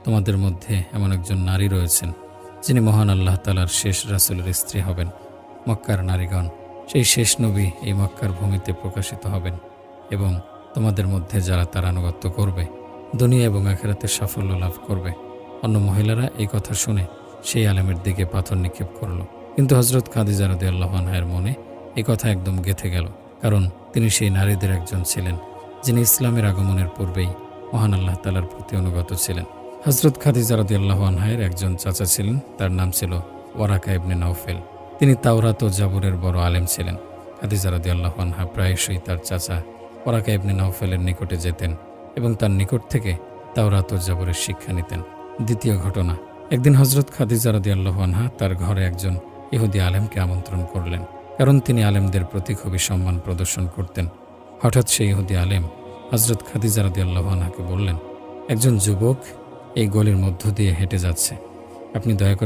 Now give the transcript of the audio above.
তোমাদের মধ্যে এমন একজন নারী রয়েছেন যিনি মহান আল্লাহ তাআলার শেষ রাসূলের স্ত্রী হবেন। মক্কার নারীগণ, সেই শেষ নবী এই মক্কার ভূমিতে প্রকাশিত হবেন এবং তোমাদের মধ্যে যারা তার আনুগত্য করবে দুনিয়া এবং আখিরাতে সাফল্য লাভ করবে। অন্য মহিলারা এই কথা শুনে সেই আলেমের দিকে পাথর নিক্ষেপ করল, কিন্তু হযরত খাদিজা রাদিয়াল্লাহু আনহার মনে এই কথা একদম গেঁথে গেল, কারণ তিনি সেই নারীদের একজন ছিলেন যিনি ইসলামের আগমনের পূর্বেই মহান আল্লাহ তাআলার প্রতি অনুগত ছিলেন। হযরত খাদিজা রাদিয়াল্লাহু আনহার একজন চাচা ছিলেন, তার নাম ছিল ওয়ারাকা ইবনে নাওফেল। তিনি তাওরাত ও জাবুরের বড় আলেম ছিলেন। খাদিজা রাদিয়াল্লাহু আনহা প্রায়শই তার চাচা ওয়ারাকা ইবনে নাওফেলের নিকটে যেতেন এবং তার নিকট থেকে তাওরাত ও জাবুরের শিক্ষা নিতেন। দ্বিতীয় ঘটনা, একদিন হযরত খাদিজা রাদিয়াল্লাহু আনহা তার ঘরে একজন ইহুদি আলেমকে আমন্ত্রণ করলেন, কারণ তিনি আলেমদের প্রতি খুবই সম্মান প্রদর্শন করতেন। হঠাৎ সেই ইহুদি আলেম হযরত খাদিজা রাদিয়াল্লাহু আনহাকে বললেন, একজন যুবক এই গলির মধ্য দিয়ে হেঁটে যাচ্ছে, আপনি দয়া করে